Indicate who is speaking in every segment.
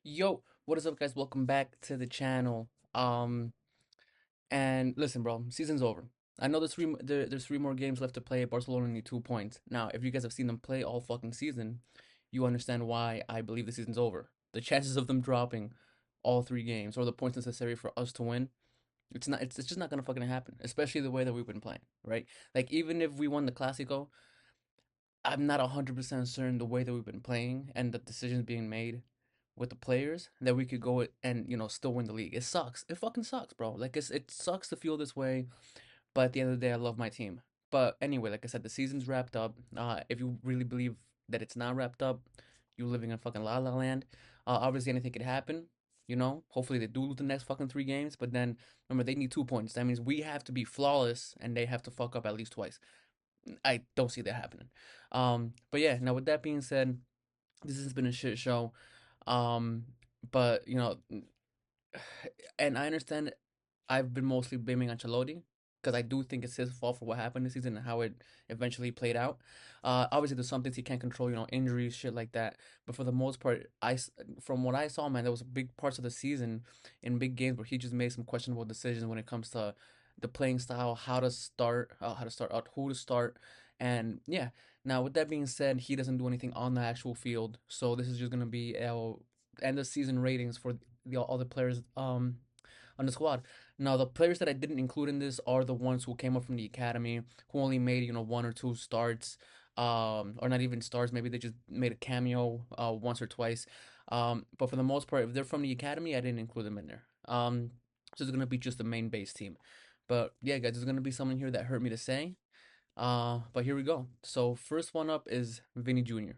Speaker 1: Yo, what is up, guys? Welcome back to the channel. And listen, bro, season's over. I know there's three more games left to play. Barcelona need 2 points. Now, if you guys have seen them play all fucking season, you understand why I believe the season's over. The chances of them dropping all three games or the points necessary for us to win, it's just not gonna fucking happen. Especially the way that we've been playing, right? Like even if we won the Clasico, I'm not 100% certain the way that we've been playing and the decisions being made with the players that we could go and still win the league. It sucks. It fucking sucks, bro. Like it sucks to feel this way, but at the end of the day, I love my team. But anyway, like I said, the season's wrapped up. If you really believe that it's not wrapped up, you're living in fucking la la land. Obviously, anything could happen. Hopefully they do lose the next fucking three games. But then remember, they need 2 points. That means we have to be flawless, and they have to fuck up at least twice. I don't see that happening. But yeah, now with that being said, this has been a shit show. Um, but and I understand I've been mostly blaming Ancelotti because I do think it's his fault for what happened this season and how it eventually played out. Obviously there's some things he can't control, injuries, shit like that. But for the most part, from what I saw, man, there was big parts of the season in big games where he just made some questionable decisions when it comes to the playing style, how to start out, who to start, and yeah. Now with that being said, he doesn't do anything on the actual field, so this is just gonna be a end of season ratings for the all the players on the squad. Now the players that I didn't include in this are the ones who came up from the academy, who only made one or two starts, or not even starts. Maybe they just made a cameo once or twice. But for the most part, if they're from the academy, I didn't include them in there. So it's gonna be just the main base team. But yeah, guys, there's gonna be someone here that hurt me to say. But here we go. So first one up is Vinny Jr.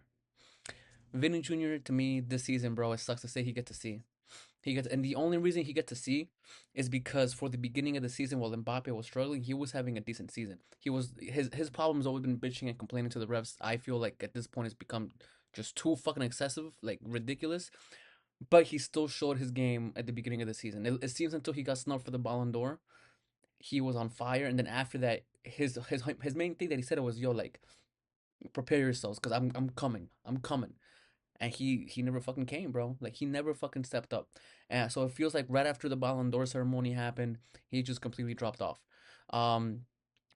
Speaker 1: Vinny Jr. to me this season, bro, it sucks to say he get to see. And the only reason he get to see is because for the beginning of the season, while Mbappe was struggling, he was having a decent season. His problems always been bitching and complaining to the refs. I feel like at this point it's become just too fucking excessive, like ridiculous. But he still showed his game at the beginning of the season. It seems until he got snubbed for the Ballon d'Or, he was on fire. And then after that, his main thing that he said was, "Yo, like prepare yourselves, cause I'm coming." And he never fucking came, bro. Like he never fucking stepped up. And so it feels like right after the Ballon d'Or ceremony happened, he just completely dropped off. Um,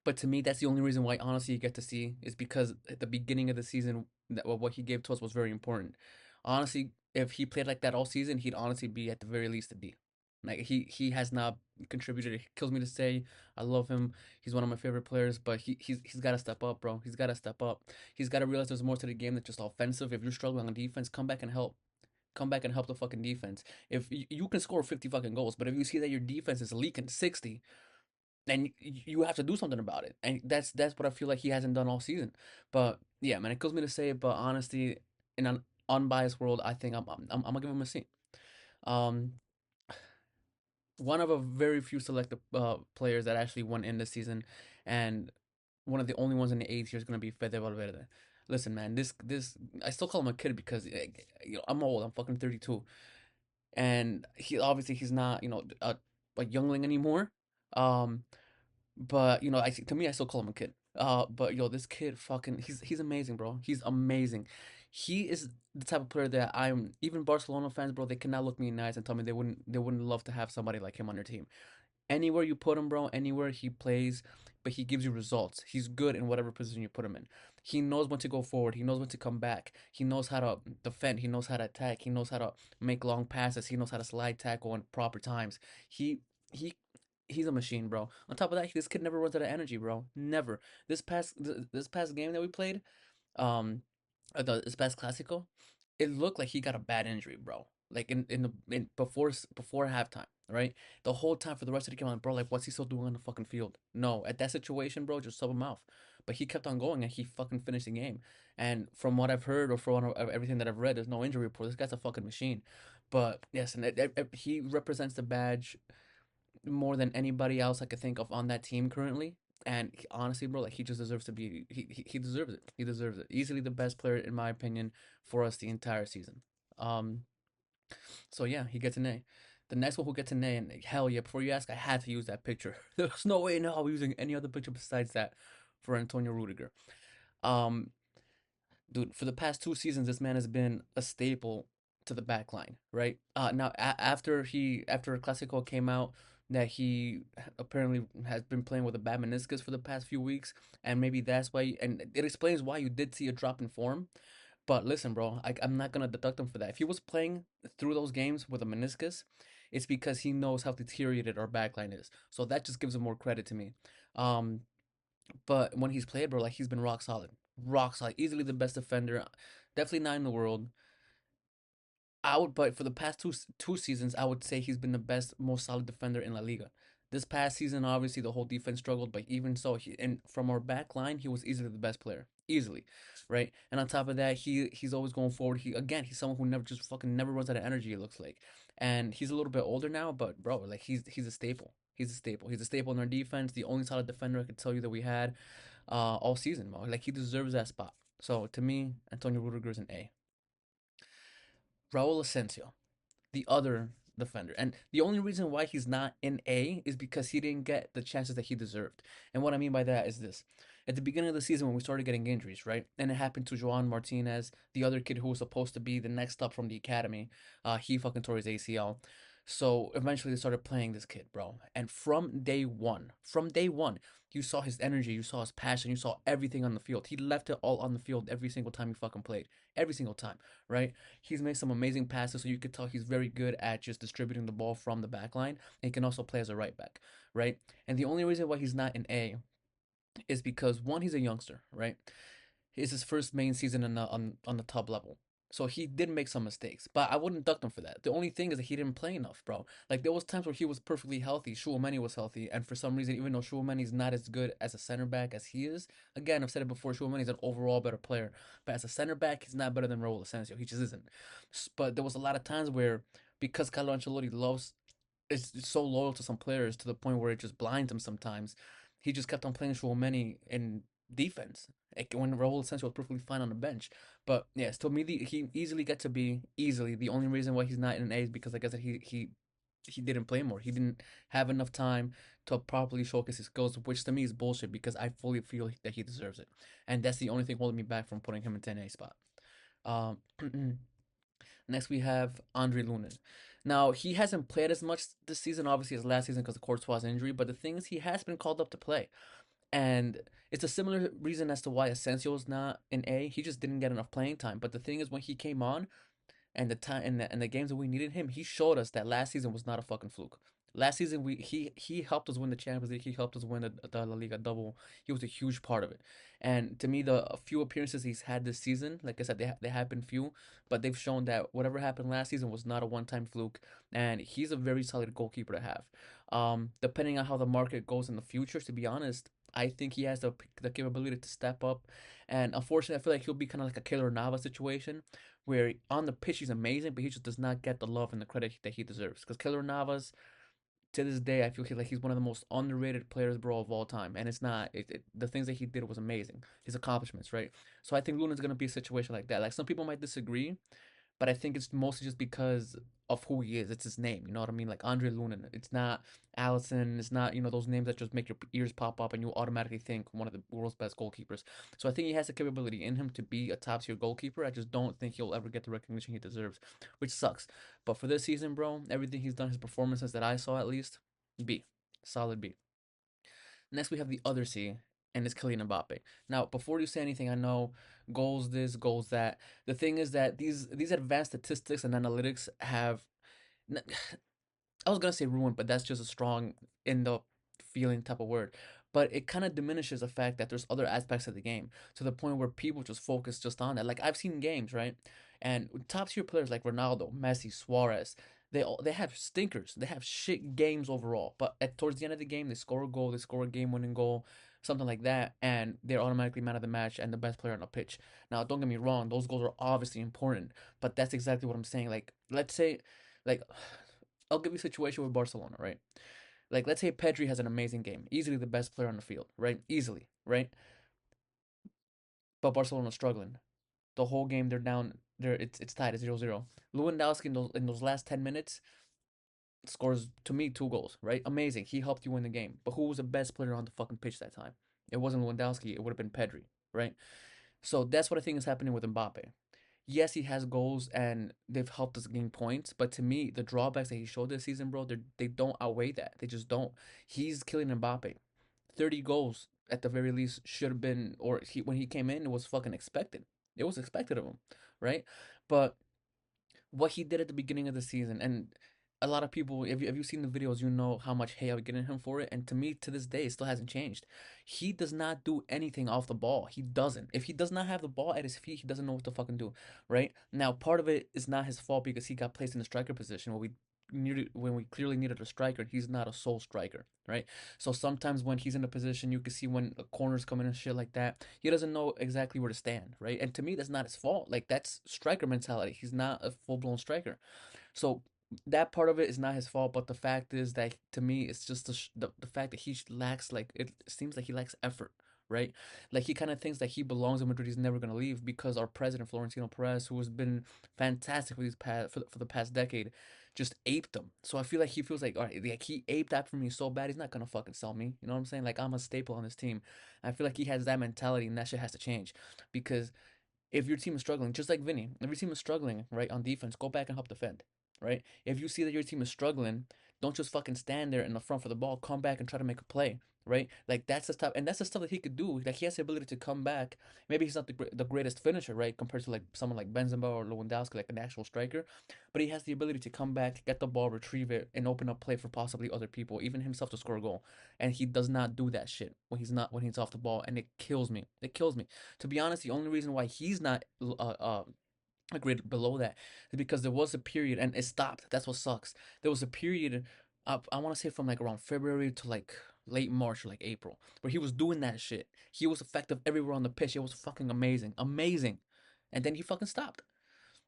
Speaker 1: but to me, that's the only reason why honestly you get to see is because at the beginning of the season, what he gave to us was very important. Honestly, if he played like that all season, he'd honestly be at the very least a D. Like he has not contributed. It kills me to say. I love him. He's one of my favorite players, but he's got to step up, bro. He's got to step up. He's got to realize there's more to the game than just offensive. If you're struggling on defense, come back and help. Come back and help the fucking defense. If you can score 50 fucking goals, but if you see that your defense is leaking 60, then you have to do something about it. And that's what I feel like he hasn't done all season. But yeah, man, it kills me to say it, but honestly, in an unbiased world, I think I'm gonna give him a C. Um, one of a very few selected players that actually went in this season, and one of the only ones in the eighth year is gonna be Fede Valverde. Listen, man, this I still call him a kid because I'm old. I'm fucking 32, and he's not a youngling anymore. Um, but to me, I still call him a kid. But this kid, fucking, he's amazing, bro. He's amazing. He is the type of player that I'm. Even Barcelona fans, bro, they cannot look me in the eyes and tell me they wouldn't love to have somebody like him on their team. Anywhere you put him, bro, anywhere he plays, but he gives you results. He's good in whatever position you put him in. He knows when to go forward. He knows when to come back. He knows how to defend. He knows how to attack. He knows how to make long passes. He knows how to slide tackle in proper times. He he's a machine, bro. On top of that, this kid never runs out of energy, bro. Never. This past game that we played, um, this past Clasico, it looked like he got a bad injury, bro. Like before halftime, right? The whole time for the rest of the game, I'm like, bro, like what's he still doing on the fucking field? No, at that situation, bro, just sub him off. But he kept on going and he fucking finished the game. And from what I've heard or from everything that I've read, there's no injury report. This guy's a fucking machine. But yes, and he represents the badge more than anybody else I could think of on that team currently. And honestly, bro, like he just deserves to be. He deserves it. He deserves it. Easily the best player in my opinion for us the entire season. Um. So yeah, he gets an A. The next one who gets an A, and hell yeah, before you ask, I had to use that picture. There's no way now I'm using any other picture besides that for Antonio Rudiger. Um, dude, for the past 2 seasons, this man has been a staple to the back line, right? Now after Clasico came out that he apparently has been playing with a bad meniscus for the past few weeks, and maybe that's why. And it explains why you did see a drop in form. But listen, bro, I'm not gonna deduct him for that. If he was playing through those games with a meniscus, it's because he knows how deteriorated our backline is. So that just gives him more credit to me. Um, but when he's played, bro, like he's been rock solid, easily the best defender, definitely not in the world. But for the past two seasons, I would say he's been the best, most solid defender in La Liga. This past season, obviously, the whole defense struggled, but even so, and from our back line, he was easily the best player, easily, right? And on top of that, he's always going forward. He's someone who never just fucking never runs out of energy. It looks like, and he's a little bit older now, but bro, like he's a staple. He's a staple. He's a staple in our defense. The only solid defender I could tell you that we had, all season, bro. Like he deserves that spot. So to me, Antonio Rudiger is an A. Raul Asensio, the other defender. And the only reason why he's not in A is because he didn't get the chances that he deserved. And what I mean by that is this. At the beginning of the season when we started getting injuries, right? And it happened to Joan Martinez, the other kid who was supposed to be the next up from the academy. He fucking tore his ACL. So eventually they started playing this kid, bro. And from day one, you saw his energy, you saw his passion, you saw everything on the field. He left it all on the field every single time he fucking played. Every single time, right? He's made some amazing passes, so you could tell he's very good at just distributing the ball from the back line. And he can also play as a right back, right? And the only reason why he's not in A is because one, he's a youngster, right? It's his first main season on the top level. So he did make some mistakes, but I wouldn't duck him for that. The only thing is that he didn't play enough, bro. Like there was times where he was perfectly healthy. Chouameni was healthy, and for some reason, even though Chouameni is not as good as a center back as he is, again I've said it before, Chouameni is an overall better player, but as a center back, he's not better than Raul Asensio. He just isn't. But there was a lot of times where because Carlo Ancelotti loves is so loyal to some players to the point where it just blinds him sometimes. He just kept on playing Chouameni in defense when Raul Asensio was perfectly fine on the bench. But yes, to me, he easily gets to be easily. The only reason why he's not in an A is because, like I said, he didn't play more. He didn't have enough time to properly showcase his skills, which to me is bullshit because I fully feel that he deserves it, and that's the only thing holding me back from putting him in 10A spot. Um, Next, we have Andre Lunin. Now, he hasn't played as much this season, obviously, as last season because of Courtois' injury, but the thing is, he has been called up to play. And it's a similar reason as to why Asensio is not in A. He just didn't get enough playing time. But the thing is, when he came on, and the time and the games that we needed him, he showed us that last season was not a fucking fluke. Last season he helped us win the Champions League. He helped us win the La Liga double. He was a huge part of it. And to me, the few appearances he's had this season, like I said, they have been few, but they've shown that whatever happened last season was not a one-time fluke. And he's a very solid goalkeeper to have. Depending on how the market goes in the future, to be honest, I think he has the capability to step up. And unfortunately, I feel like he'll be kind of like a Keylor Nava situation where on the pitch he's amazing, but he just does not get the love and the credit that he deserves. Because Keylor Navas, to this day, I feel like he's one of the most underrated players, bro, of all time. And it's not the things that he did was amazing. His accomplishments, right? So I think Luna's gonna be a situation like that. Like some people might disagree, but I think it's mostly just because of who he is. It's his name. You know what I mean? Like Andre Lunin. It's not Allison. It's not, those names that just make your ears pop up and you automatically think one of the world's best goalkeepers. So I think he has the capability in him to be a top tier goalkeeper. I just don't think he'll ever get the recognition he deserves, which sucks. But for this season, bro, everything he's done, his performances that I saw at least, B. Solid B. Next, we have the other C, and it's Kylian Mbappe. Now, before you say anything, I know goals this, goals that. The thing is that these advanced statistics and analytics have. I was gonna say ruined, but that's just a strong in the feeling type of word. But it kind of diminishes the fact that there's other aspects of the game to the point where people just focus just on that. Like I've seen games, right? And top tier players like Ronaldo, Messi, Suarez, they have stinkers. They have shit games overall. But towards the end of the game, they score a goal, they score a game-winning goal, something like that, and they're automatically man of the match and the best player on the pitch. Now, don't get me wrong; those goals are obviously important, but that's exactly what I'm saying. Like, let's say, like, I'll give you a situation with Barcelona, right? Like, let's say Pedri has an amazing game, easily the best player on the field, right? Easily, right? But Barcelona's struggling. The whole game they're down. It's tied at 0-0. Lewandowski in those last 10 minutes scores to me two goals, right? Amazing. He helped you win the game. But who was the best player on the fucking pitch that time? It wasn't Lewandowski. It would have been Pedri, right? So that's what I think is happening with Mbappe. yes, he has goals and they've helped us gain points, but to me, the drawbacks that he showed this season, bro, they don't outweigh that. They just don't. He's killing Mbappe. 30 goals at the very least should have been, or when he came in, it was fucking expected. It was expected of him, right? But what he did at the beginning of the season, and a lot of people, if you seen the videos, you know how much hate I was getting him for it. And to me, to this day, it still hasn't changed. He does not do anything off the ball. He doesn't. If he does not have the ball at his feet, he doesn't know what to fucking do. Right now, part of it is not his fault because he got placed in the striker position where we needed when we clearly needed a striker. He's not a sole striker, right? So sometimes when he's in a position, you can see when the corners come in and shit like that, he doesn't know exactly where to stand, right? And to me, that's not his fault. Like that's striker mentality. He's not a full blown striker. So that part of it is not his fault, but the fact is that to me, it's just the fact that he lacks like it seems like he lacks effort, right? Like he kind of thinks that he belongs in Madrid, he's never gonna leave because our president Florentino Perez, who has been fantastic for these past for the past decade, just aped him. So I feel like he feels like all right, like he aped after me so bad, he's not gonna fucking sell me. You know what I'm saying? Like I'm a staple on this team. I feel like he has that mentality, and that shit has to change because if your team is struggling, just like Vinny, if your team is struggling, right, on defense, go back and help defend, right? If you see that your team is struggling, don't just fucking stand there in the front for the ball. Come back and try to make a play, right? Like that's the stuff, and that's the stuff that he could do. Like he has the ability to come back. Maybe he's not the greatest finisher, right, compared to like someone like Benzema or Lewandowski, like an actual striker, but he has the ability to come back, get the ball, retrieve it, and open up play for possibly other people, even himself to score a goal. And he does not do that shit when he's off the ball, and it kills me. It kills me. To be honest, the only reason why he's not a grade below that is because there was a period and it stopped. That's what sucks. There was a period, I want to say from like around February to like late March or like April, where he was doing that shit. He was effective everywhere on the pitch. It was fucking amazing, amazing. And then he fucking stopped.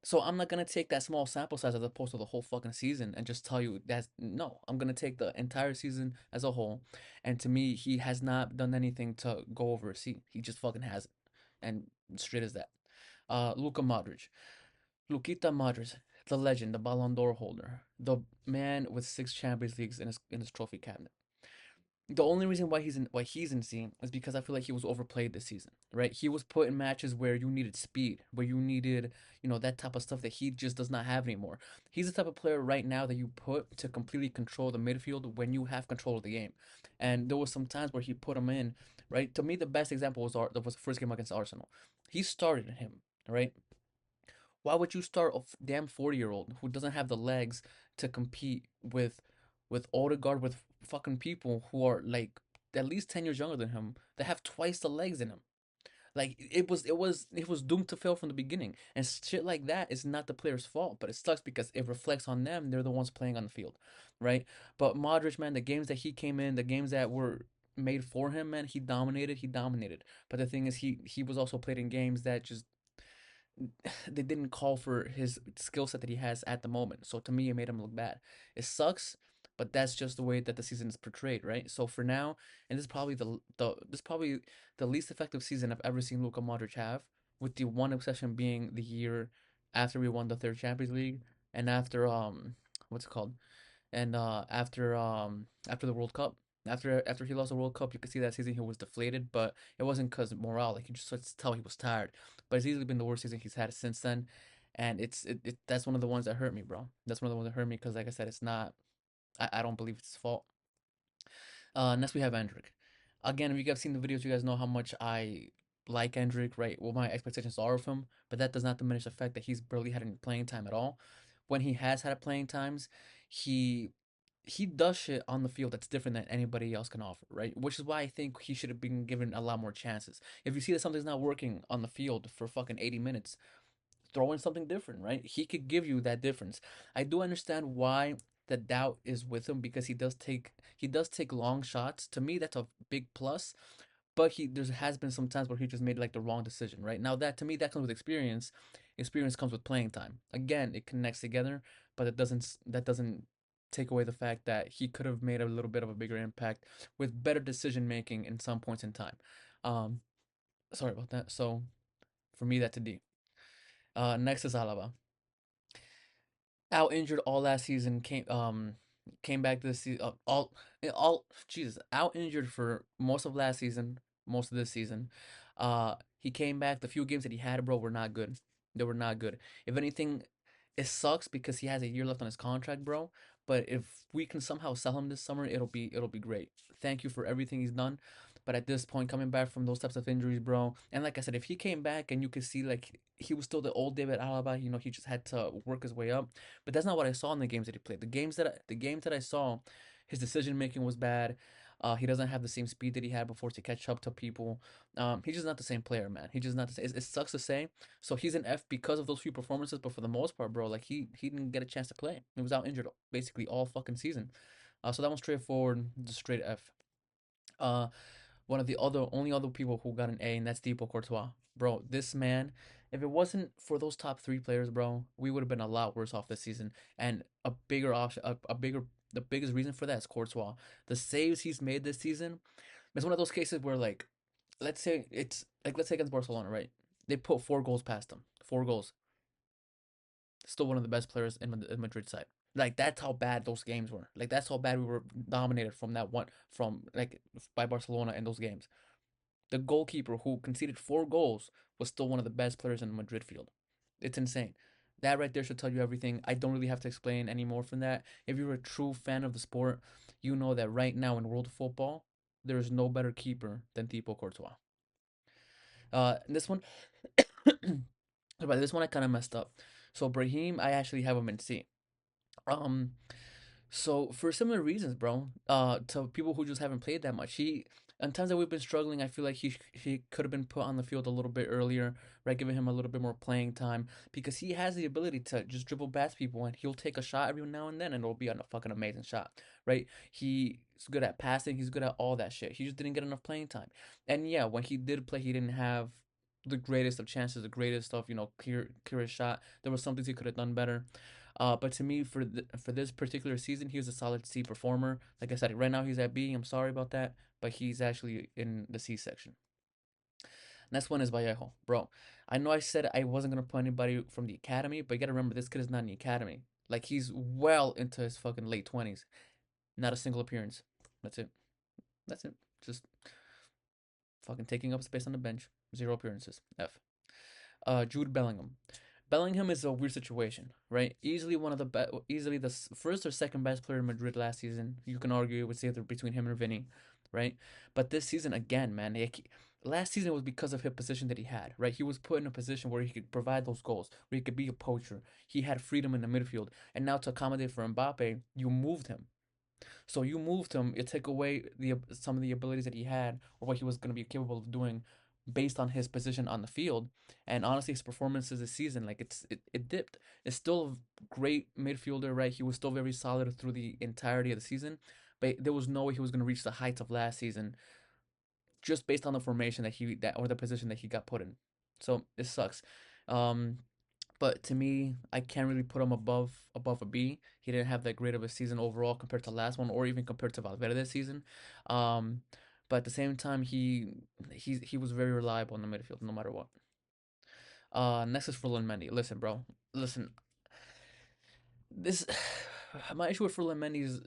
Speaker 1: So I'm not gonna take that small sample size as opposed to the whole fucking season and just tell you that's no. I'm gonna take the entire season as a whole, and to me, he has not done anything to go over a seat. He just fucking hasn't, and straight as that. Luka Modric, Lukita Modric, the legend, the Ballon d'Or holder, the man with 6 Champions Leagues in his trophy cabinet. The only reason why he's in C is because I feel like he was overplayed this season, right? He was put in matches where you needed speed, where you needed, that type of stuff that he just does not have anymore. He's the type of player right now that you put to completely control the midfield when you have control of the game. And there was some times where he put him in, right? To me, the best example was the first game against Arsenal. He started him, right? Why would you start a damn 40-year-old who doesn't have the legs to compete with Odegaard, with fucking people who are like at least 10 years younger than him that have twice the legs in him? Like it was doomed to fail from the beginning. And shit like that is not the player's fault, but it sucks because it reflects on them. They're the ones playing on the field, right? But Modric, man, the games that he came in, the games that were made for him, man, he dominated, he dominated. But the thing is he was also played in games that just they didn't call for his skill set that he has at the moment. So to me, it made him look bad. It sucks, but that's just the way that the season is portrayed, right? So for now, and this is probably the least effective season I've ever seen Luka Modric have, with the one exception being the year after we won the third Champions League and after what's it called? And after the World Cup, after he lost the World Cup, you could see that season he was deflated, but it wasn't because of morale. Like you just could tell he was tired. But it's easily been the worst season he's had since then, and that's one of the ones that hurt me, bro. That's one of the ones that hurt me because, like I said, it's not. I don't believe it's his fault. Next we have Endrick. Again, if you guys seen the videos, you guys know how much I like Endrick, right? What my expectations are of him, but that does not diminish the fact that he's barely had any playing time at all. When he has had playing times, he he does shit on the field that's different than anybody else can offer, right? Which is why I think he should have been given a lot more chances. If you see that something's not working on the field for fucking 80 minutes, throw in something different, right? He could give you that difference. I do understand why the doubt is with him because he does take long shots. To me, that's a big plus. But there has been some times where he just made like the wrong decision, right? Now that to me that comes with experience. Experience comes with playing time. Again, it connects together, but that doesn't take away the fact that he could have made a little bit of a bigger impact with better decision making in some points in time. Um, Sorry about that. So for me, that's a D. Next is Alaba. Out injured all last season. Came back this season. All Jesus, out injured for most of last season, most of this season. He came back. The few games that he had, bro, were not good. They were not good. If anything, it sucks because he has a year left on his contract, bro. But if we can somehow sell him this summer, it'll be great. Thank you for everything he's done. But at this point, coming back from those types of injuries, bro, and like I said, if he came back and you could see like he was still the old David Alaba, he just had to work his way up. But that's not what I saw in the games that he played. The games that I saw, his decision making was bad. He doesn't have the same speed that he had before to catch up to people. He's just not the same player, man. He's just not the same. It sucks to say. So he's an F because of those few performances, but for the most part, bro, like he didn't get a chance to play. He was out injured basically all fucking season. So that one's straightforward, just straight F. Uh, one of the only other people who got an A, and that's Thibaut Courtois. Bro, this man, if it wasn't for those top three players, bro, we would have been a lot worse off this season. And a bigger option, the biggest reason for that is Courtois. The saves he's made this season, it's one of those cases where like, let's say against Barcelona, right? They put 4 goals past them, 4 goals. Still one of the best players in Madrid side. Like that's how bad those games were. Like that's how bad we were dominated from that one from like by Barcelona in those games. The goalkeeper who conceded 4 goals was still one of the best players in the Madrid field. It's insane. That right there should tell you everything. I don't really have to explain any more from that. If you're a true fan of the sport, you know that right now in world football, there is no better keeper than Thibaut Courtois. This one, but this one I kind of messed up. So Brahim, I actually have him in C. Um, So for similar reasons, bro, to people who just haven't played that much, in times that we've been struggling, I feel like he could have been put on the field a little bit earlier, right? Giving him a little bit more playing time because he has the ability to just dribble past people and he'll take a shot every now and then and it'll be a fucking amazing shot, right? He's good at passing, he's good at all that shit. He just didn't get enough playing time, and yeah, when he did play, he didn't have the greatest of chances, the greatest of clearest shot. There were some things he could have done better. But to me, for this particular season, he was a solid C performer. Like I said, right now he's at B. I'm sorry about that, but he's actually in the C section. Next one is Vallejo, bro. I know I said I wasn't gonna put anybody from the academy, but you gotta remember this kid is not in the academy. Like he's well into his fucking late 20s. Not a single appearance. That's it. That's it. Just fucking taking up space on the bench. 0 appearances. F. Jude Bellingham. Bellingham is a weird situation, right? Easily one of the easily the first or second best player in Madrid last season. You can argue it was either between him and Vinny, right? But this season again, man, last season was because of his position that he had, right? He was put in a position where he could provide those goals, where he could be a poacher. He had freedom in the midfield, and now to accommodate for Mbappe, you moved him. So you moved him. You took away some of the abilities that he had, or what he was going to be capable of doing, based on his position on the field. And honestly, his performances this season, like it dipped. It's still a great midfielder, right? He was still very solid through the entirety of the season, but there was no way he was going to reach the heights of last season, just based on the formation that or the position that he got put in. So it sucks. Um, but to me, I can't really put him above a B. He didn't have that great of a season overall compared to last one, or even compared to Valverde this season. Um, but at the same time, he was very reliable in the midfield, no matter what. Next is Ferland Mendy. Listen, bro. Listen, this my issue with Ferland Mendy is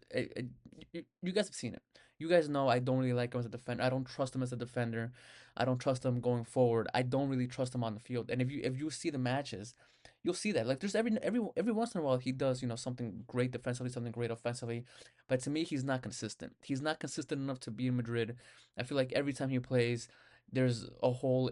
Speaker 1: you guys have seen it. You guys know I don't really like him as a defender. I don't trust him as a defender. I don't trust him going forward. I don't really trust him on the field. And if you see the matches, you'll see that like there's every once in a while he does something great defensively, something great offensively, but to me he's not consistent. He's not consistent enough to be in Madrid. I feel like every time he plays, there's a hole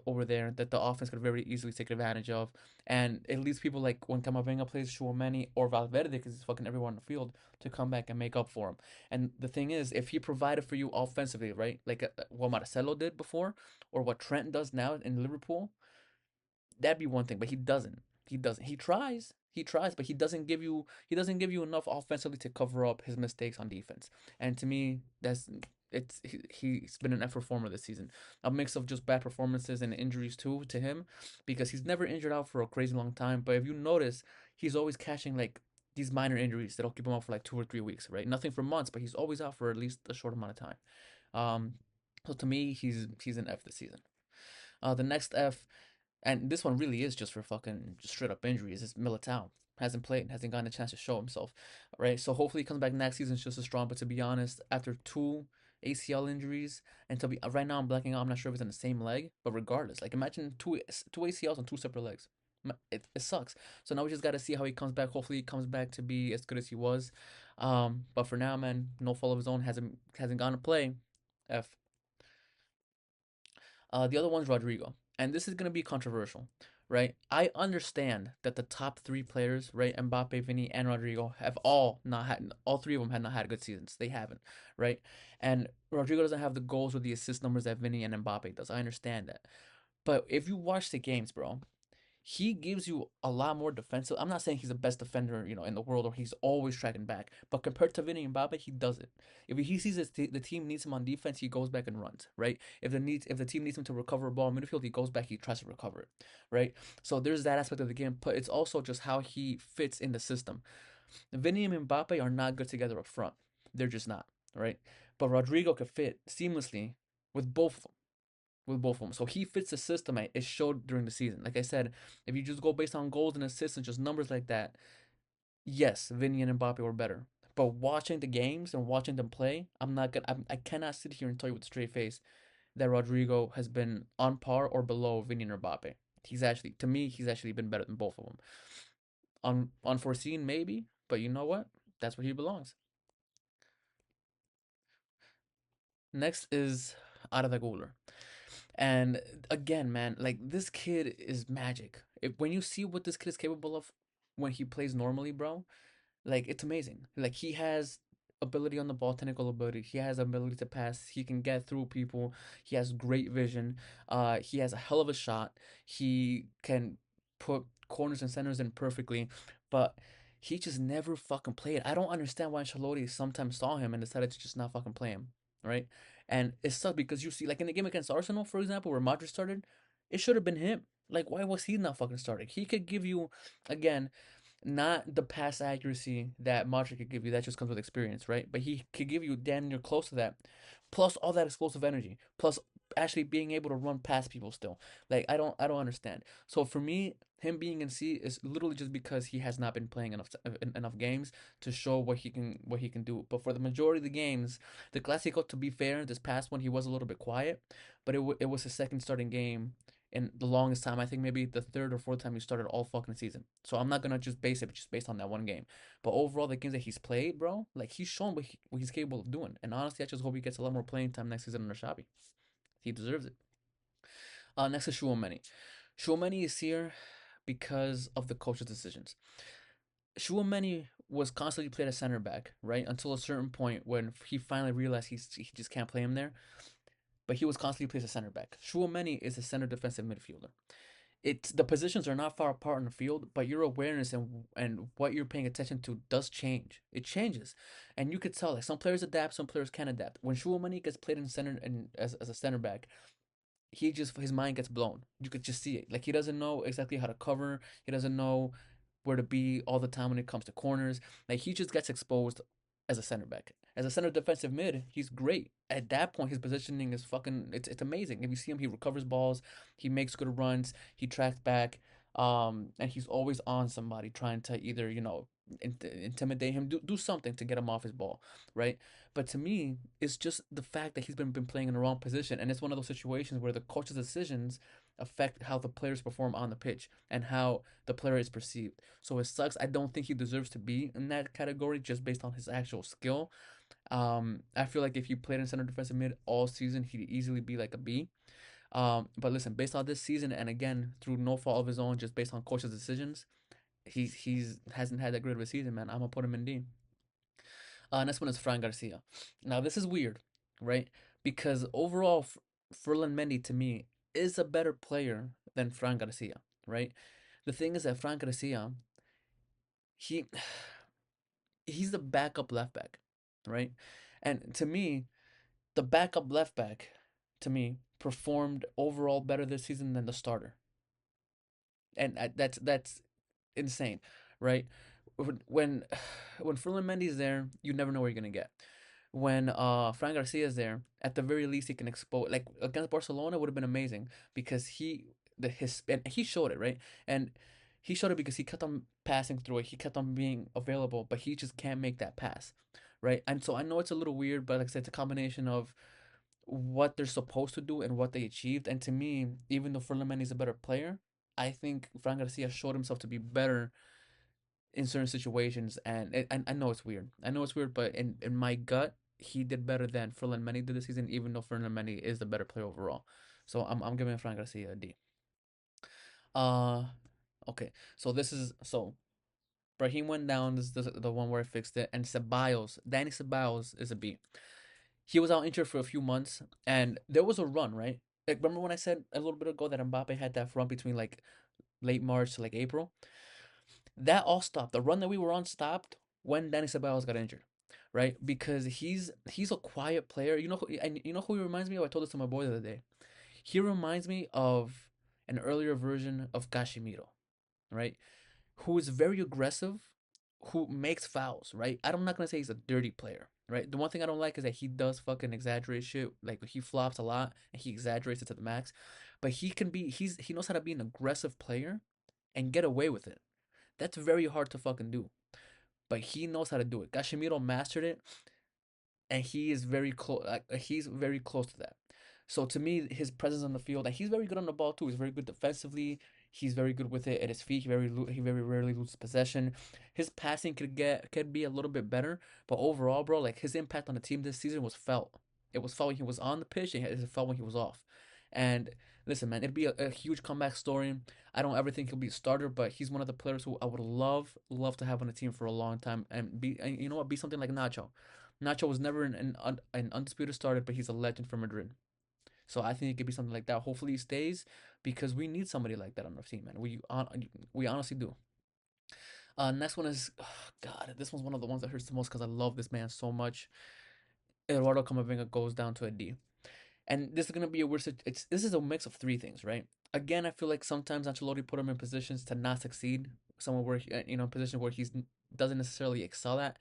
Speaker 1: over there that the offense could very easily take advantage of, and it leaves people like when Camavinga plays Chouameni or Valverde, because he's fucking everyone on the field, to come back and make up for him. And the thing is, if he provided for you offensively, right, like what Marcelo did before, or what Trent does now in Liverpool, that'd be one thing. But he doesn't. He doesn't. He tries. He tries, but he doesn't give you. He doesn't give you enough offensively to cover up his mistakes on defense. And to me, he's been an F performer this season. A mix of just bad performances and injuries too to him, because he's never injured out for a crazy long time. But if you notice, he's always catching like these minor injuries that'll keep him out for like 2 or 3 weeks, right? Nothing for months, but he's always out for at least a short amount of time. Um, so to me, he's an F this season. The next F, and this one really is just for fucking just straight up injuries, is Militao. Hasn't played, hasn't gotten a chance to show himself, right? So hopefully he comes back next season just as strong. But to be honest, after two ACL injuries, and to be right now I'm blacking out, I'm not sure if it's in the same leg, but regardless, like imagine two ACLs on two separate legs. It sucks. So now we just got to see how he comes back. Hopefully, he comes back to be as good as he was. But for now, man, no fault of his own. Hasn't gone to play. F. The other one's Rodrigo, and this is gonna be controversial, right? I understand that the top three players, right, Mbappe, Vinny, and Rodrigo, have all not had all three of them had not had good seasons. They haven't, right? And Rodrigo doesn't have the goals or the assist numbers that Vinny and Mbappe does. I understand that, but if you watch the games, bro, he gives you a lot more defensive. I'm not saying he's the best defender, in the world or he's always tracking back. But compared to Vinny and Mbappe, he doesn't. If he sees the team needs him on defense, he goes back and runs, right? If the team needs him to recover a ball in midfield, he goes back, he tries to recover it, right? So there's that aspect of the game, but it's also just how he fits in the system. Vinny and Mbappe are not good together up front. They're just not, right? But Rodrigo could fit seamlessly with both of them So he fits the system. It showed during the season. Like I said, if you just go based on goals and assists and just numbers like that, yes, Vinny and Mbappe were better. But watching the games and watching them play, I'm not gonna. I cannot sit here and tell you with a straight face that Rodrigo has been on par or below Vinny and Mbappe. To me, he's actually been better than both of them. Unforeseen maybe, but you know what? That's where he belongs. Next is Arda Güler. And again, man, like this kid is magic. When you see what this kid is capable of when he plays normally, bro, like it's amazing. Like he has ability on the ball, technical ability. He has ability to pass. He can get through people. He has great vision. He has a hell of a shot. He can put corners and centers in perfectly, but he just never fucking played. I don't understand why Ancelotti sometimes saw him and decided to just not fucking play him, right? And it sucks because you see, like in the game against Arsenal, for example, where Madrid started, it should have been him. Like, why was he not fucking starting? He could give you, again, not the pass accuracy that Modric could give you. That just comes with experience, right? But he could give you damn near close to that, plus all that explosive energy, plus actually being able to run past people still. Like I don't understand. So for me, him being in C is literally just because he has not been playing enough games to show what he can do. But for the majority of the games, the Clasico, to be fair, this past one he was a little bit quiet, but it was his second starting game in the longest time. I think maybe the third or fourth time he started all fucking season. So I'm not gonna just base it just based on that one game. But overall, the games that he's played, bro, like he's shown what he's capable of doing. And honestly, I just hope he gets a lot more playing time next season under Xavi. He deserves it. Next is Chouameni. Chouameni is here because of the coach's decisions. Chouameni was constantly played as center back, right? Until a certain point when he finally realized he just can't play him there. But he was constantly placed as center back. Chouameni is a center defensive midfielder. It's the positions are not far apart in the field, but your awareness and what you're paying attention to does change. It changes, and you could tell like some players adapt, some players can adapt. When Chouamani gets played in center and as a center back, his mind gets blown. You could just see it. Like he doesn't know exactly how to cover. He doesn't know where to be all the time when it comes to corners. Like he just gets exposed as a center back. As a center defensive mid, he's great. At that point, his positioning is fucking it's amazing. If you see him, he recovers balls, he makes good runs, he tracks back, and he's always on somebody trying to either, intimidate him, do something to get him off his ball, right? But to me, it's just the fact that he's been playing in the wrong position, and it's one of those situations where the coach's decisions affect how the players perform on the pitch and how the player is perceived. So it sucks. I don't think he deserves to be in that category just based on his actual skill. I feel like if he played in center defensive mid all season, he'd easily be like a B. But listen, based on this season, and again through no fault of his own, just based on coach's decisions, he's hasn't had that great of a season, man. I'm gonna put him in D. Next one is Fran Garcia. Now this is weird, right? Because overall, Ferland Mendy to me is a better player than Fran Garcia, right? The thing is that Fran Garcia, he he's the backup left back, right? And to me, the backup left back, to me, performed overall better this season than the starter, and that's insane, right? When when Ferland Mendy's there, you never know where you're gonna get. When Fran Garcia is there, at the very least he can expose. Like against Barcelona would have been amazing because and he showed it, right, and he showed it because he kept on passing through it. He kept on being available, but he just can't make that pass, right? And so I know it's a little weird, but like I said, it's a combination of what they're supposed to do and what they achieved. And to me, even though Ferland is a better player, I think Fran Garcia showed himself to be better in certain situations, and I know it's weird. I know it's weird, but in my gut, he did better than Ferland Mendy did this season, even though Ferland Mendy is the better player overall. So I'm giving Fran Garcia a D. Uh, okay. So this is so Brahim went down. This is the one where I fixed it, and Ceballos, Danny Ceballos is a B. He was out injured for a few months, and there was a run, right? Like, remember when I said a little bit ago that Mbappe had that run between like late March to like April? That all stopped. The run that we were on stopped when Danny Ceballos got injured, right? Because he's a quiet player. And you know who he reminds me of? I told this to my boy the other day. He reminds me of an earlier version of Casemiro, right? Who is very aggressive, who makes fouls, right? I'm not gonna say he's a dirty player, right? The one thing I don't like is that he does fucking exaggerate shit. Like he flops a lot and he exaggerates it to the max. But he knows how to be an aggressive player and get away with it. That's very hard to fucking do. But he knows how to do it. Gashimiro mastered it, and he is very close. He's very close to that. So to me, his presence on the field, and he's very good on the ball too. He's very good defensively. He's very good with it at his feet. He very rarely loses possession. His passing could be a little bit better, but overall, bro, like his impact on the team this season was felt. It was felt when he was on the pitch, and it felt when he was off. And listen, man, it'd be a huge comeback story. I don't ever think he'll be a starter, but he's one of the players who I would love to have on the team for a long time, and you know what, be something like Nacho. Nacho was never an undisputed starter, but he's a legend for Madrid. So I think it could be something like that. Hopefully he stays because we need somebody like that on our team, man. We honestly do. Next one is, God, this one's one of the ones that hurts the most because I love this man so much. Eduardo Camavinga goes down to a D. And this is gonna be a weird. This is a mix of three things, right? Again, I feel like sometimes Ancelotti put him in positions to not succeed, somewhere where position where he's doesn't necessarily excel at,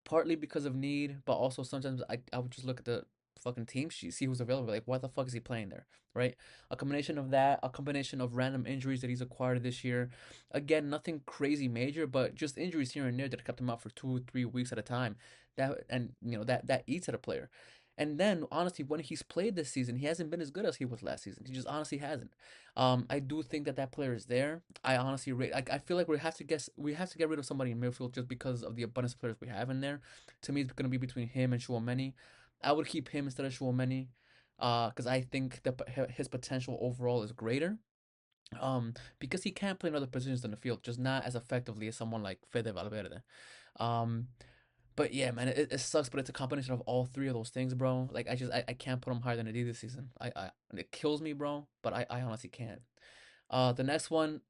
Speaker 1: partly because of need, but also sometimes I would just look at the fucking team sheet, see who's available. Like, why the fuck is he playing there, right? A combination of that, a combination of random injuries that he's acquired this year. Again, nothing crazy major, but just injuries here and there that kept him out for 2 or 3 weeks at a time. That eats at a player. And then, honestly, when he's played this season, he hasn't been as good as he was last season. He just honestly hasn't. I do think that player is there. I honestly rate. I feel like we have to get rid of somebody in midfield just because of the abundance of players we have in there. To me, it's gonna be between him and Chouameni. I would keep him instead of Chouameni, because I think that his potential overall is greater. Because he can play in other positions in the field, just not as effectively as someone like Fede Valverde. Um, but yeah, man, it sucks, but it's a combination of all three of those things, bro. Like I can't put him higher than I did this season. It kills me, bro. But I honestly can't. The next one,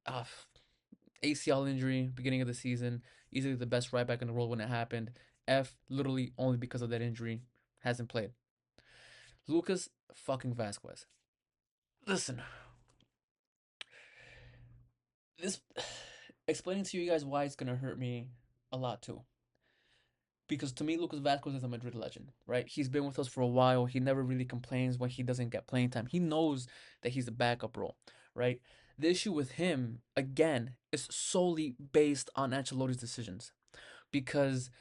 Speaker 1: ACL injury, beginning of the season, easily the best right back in the world when it happened. F, literally only because of that injury, hasn't played. Lucas fucking Vasquez. Listen, this explaining to you guys why it's gonna hurt me a lot too. Because to me, Lucas Vasquez is a Madrid legend, right? He's been with us for a while. He never really complains when he doesn't get playing time. He knows that he's a backup role, right? The issue with him, again, is solely based on Ancelotti's decisions. Because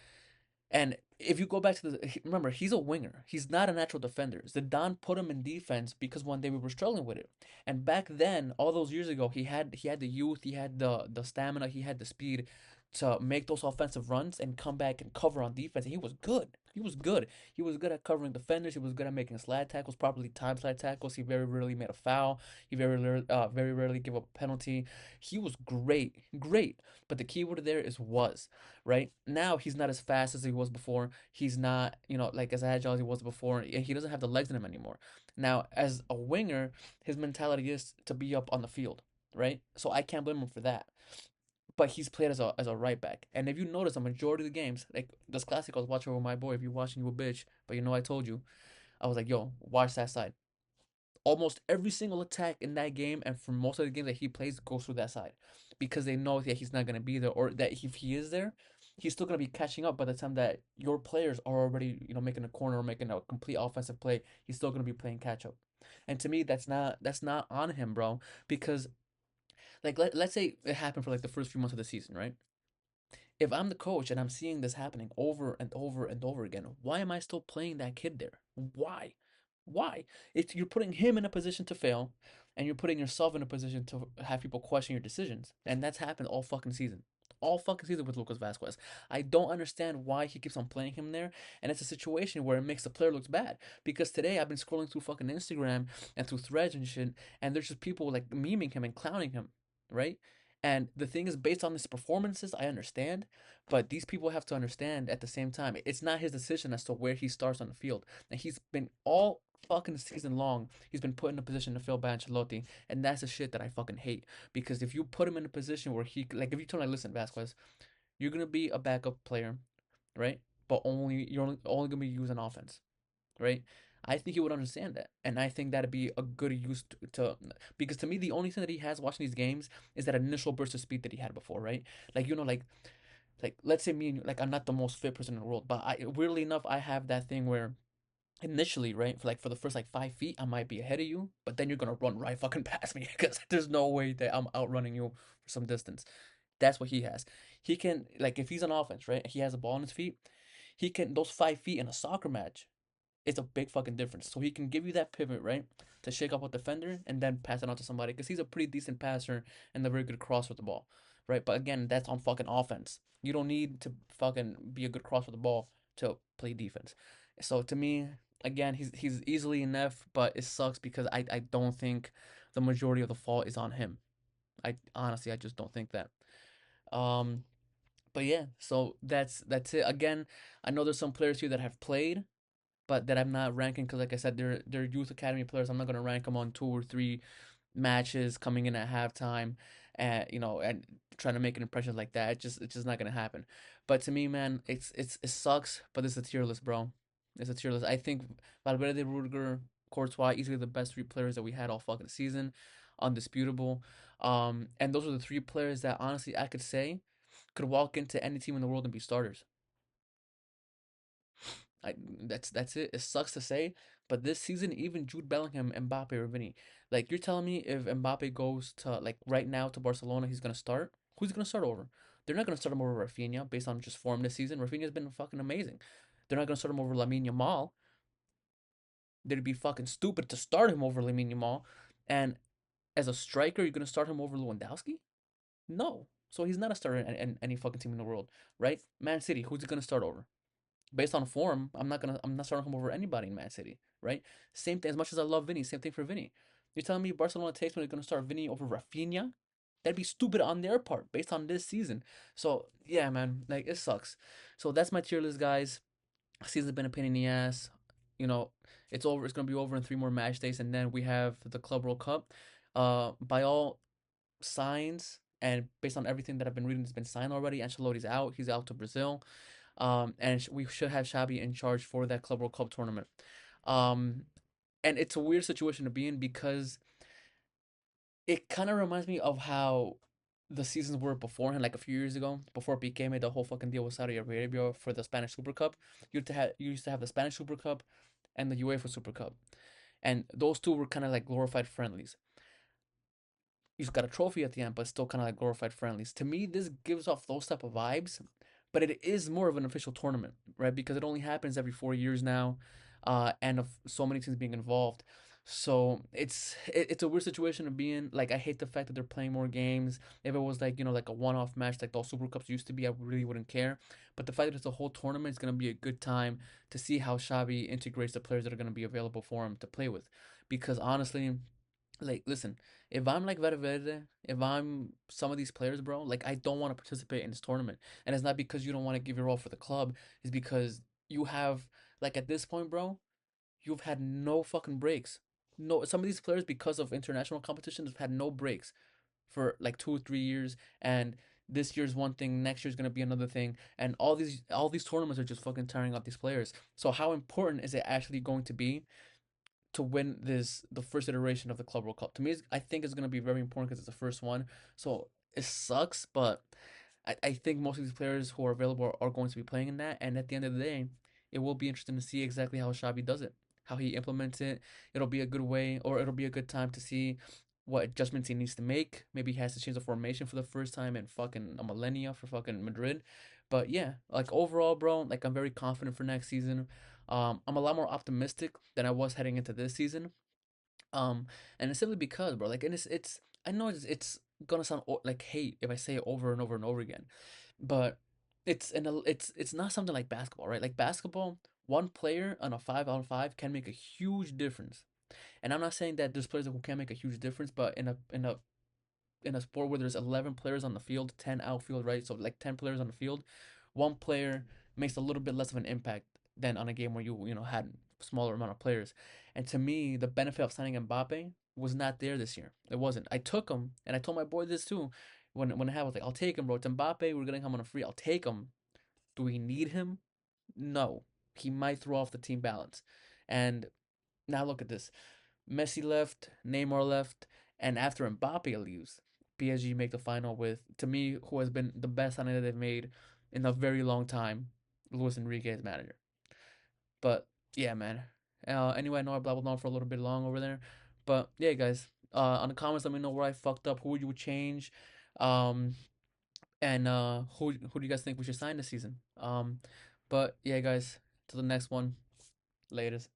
Speaker 1: and if you go back to remember, he's a winger. He's not a natural defender. Zidane put him in defense because one day we were struggling with it. And back then, all those years ago, he had the youth, he had the stamina, he had the speed to make those offensive runs and come back and cover on defense. And he was good. He was good. He was good at covering defenders. He was good at making slide tackles, properly timed slide tackles. He very rarely made a foul. He very rarely gave up a penalty. He was great, great. But the key word there is was, right? Now he's not as fast as he was before. He's not, like as agile as he was before, and he doesn't have the legs in him anymore. Now, as a winger, his mentality is to be up on the field, right? So I can't blame him for that. But he's played as a right back, and if you notice, a majority of the games, like this classic, I was watching with my boy. If you're watching, you a bitch. But I told you, I was like, yo, watch that side. Almost every single attack in that game and for most of the games that he plays goes through that side because they know that he's not going to be there, or that if he is there, he's still going to be catching up by the time that your players are already making a corner or making a complete offensive play. He's still going to be playing catch up. And to me, that's not on him, bro, because like let's say it happened for like the first few months of the season, right? If I'm the coach and I'm seeing this happening over and over and over again, why am I still playing that kid there? Why? Why? If you're putting him in a position to fail, and you're putting yourself in a position to have people question your decisions, and that's happened all fucking season with Lucas Vasquez. I don't understand why he keeps on playing him there, and it's a situation where it makes the player looks bad. Because today I've been scrolling through fucking Instagram and through threads and shit, and there's just people like memeing him and clowning him, right? And the thing is, based on his performances, I understand, but these people have to understand at the same time, it's not his decision as to where he starts on the field. And he's been all fucking season long, he's been put in a position to fill by Ancelotti, and that's the shit that I fucking hate. Because if you put him in a position where he, like, if you tell him, like, listen, Vasquez, you're gonna be a backup player, right? But you're only gonna be using offense, right? I think he would understand that, and I think that'd be a good use because to me the only thing that he has watching these games is that initial burst of speed that he had before, right? Like like let's say me and like I'm not the most fit person in the world, but I weirdly enough I have that thing where initially, right, for the first like 5 feet, I might be ahead of you, but then you're gonna run right fucking past me because there's no way that I'm outrunning you for some distance. That's what he has. He can like if he's on offense, right? He has a ball on his feet. He can those 5 feet in a soccer match. It's a big fucking difference. So he can give you that pivot, right, to shake up a defender and then pass it on to somebody because he's a pretty decent passer and a very good cross with the ball, right? But again, that's on fucking offense. You don't need to fucking be a good cross with the ball to play defense. So to me, again, he's easily an F, but it sucks because I don't think the majority of the fault is on him. I honestly I just don't think that. Um, but yeah, so that's it. Again, I know there's some players here that have played but that I'm not ranking because, like I said, they're youth academy players. I'm not gonna rank them on 2 or 3 matches coming in at halftime, and and trying to make an impression like that. It's just not gonna happen. But to me, man, it sucks. But it's a tier list, bro. It's a tier list. I think Valverde, Rudiger, Courtois, easily the best 3 players that we had all fucking season, undisputable. And those are the 3 players that honestly I could say could walk into any team in the world and be starters. I that's it. It sucks to say, but this season, even Jude Bellingham, Mbappe, or Vinny, like you're telling me if Mbappe goes to like right now to Barcelona, he's gonna start. Who's he gonna start over? They're not gonna start him over Rafinha based on just form this season. Rafinha's been fucking amazing. They're not gonna start him over Lamine Yamal. They'd be fucking stupid to start him over Lamine Yamal. And as a striker, you're gonna start him over Lewandowski? No. So he's not a starter in any fucking team in the world, right? Man City, who's he gonna start over? Based on form, I'm not starting him over anybody in Man City, right? Same thing. As much as I love Vinny, same thing for Vinny. You're telling me Barcelona takes when they're gonna start Vinny over Rafinha? That'd be stupid on their part based on this season. So yeah, man, like it sucks. So that's my tier list, guys. Season's been a pain in the ass. You know, it's over. It's gonna be over in 3 more match days, and then we have the Club World Cup. By all signs and based on everything that I've been reading, it's been signed already. Ancelotti's out. He's out to Brazil. And we should have Xabi in charge for that Club World Cup tournament. Um, and it's a weird situation to be in because it kind of reminds me of how the seasons were beforehand, like a few years ago, before Piqué made the whole fucking deal with Saudi Arabia for the Spanish Super Cup. You used to have the Spanish Super Cup and the UEFA Super Cup, and those two were kind of like glorified friendlies. He's got a trophy at the end, but still kind of like glorified friendlies. To me, this gives off those type of vibes, but it is more of an official tournament, right? Because it only happens every 4 years now, and of so many teams being involved. So it's a weird situation to be in. Like I hate the fact that they're playing more games. If it was like like a one-off match like those Super Cups used to be, I really wouldn't care. But the fact that it's a whole tournament is gonna be a good time to see how Xavi integrates the players that are gonna be available for him to play with. Because honestly, like, listen, if I'm like Valverde, if I'm some of these players, bro, like I don't want to participate in this tournament, and it's not because you don't want to give your all for the club. It's because you have like at this point, bro, you've had no fucking breaks. No, some of these players because of international competition have had no breaks for like 2 or 3 years, and this year's one thing, next year's gonna be another thing, and all these tournaments are just fucking tiring out these players. So how important is it actually going to be to win the first iteration of the Club World Cup? To me, I think it's gonna be very important because it's the first one. So it sucks, but I think most of these players who are available are going to be playing in that. And at the end of the day, it will be interesting to see exactly how Xabi does it, how he implements it. It'll be a good way, or it'll be a good time to see what adjustments he needs to make. Maybe he has to change the formation for the first time in fucking a millennia for fucking Madrid. But yeah, like overall, bro, like I'm very confident for next season. I'm a lot more optimistic than I was heading into this season. Um, and it's simply because, bro, like, and it's I know it's gonna sound like hate if I say it over and over and over again, but it's not something like basketball, right? Like basketball, one player on a 5-on-5 can make a huge difference. And I'm not saying that there's players who can't make a huge difference, but in a sport where there's 11 players on the field, 10 outfield, right? So like 10 players on the field, one player makes a little bit less of an impact than on a game where you know had smaller amount of players. And to me, the benefit of signing Mbappe was not there this year. It wasn't. I took him, and I told my boy this too. When it happened, I was like, I'll take him, bro. It's Mbappe. We're getting him on a free. I'll take him. Do we need him? No. He might throw off the team balance. And now look at this. Messi left, Neymar left, and after Mbappe leaves, PSG make the final with, to me, who has been the best signing that they've made in a very long time, Luis Enrique as manager. But yeah, man. Anyway, I know I blabbled on for a little bit long over there, but yeah, guys. On the comments, let me know where I fucked up. Who would you change? Um, and who do you guys think we should sign this season? But yeah, guys. Till the next one. Latest.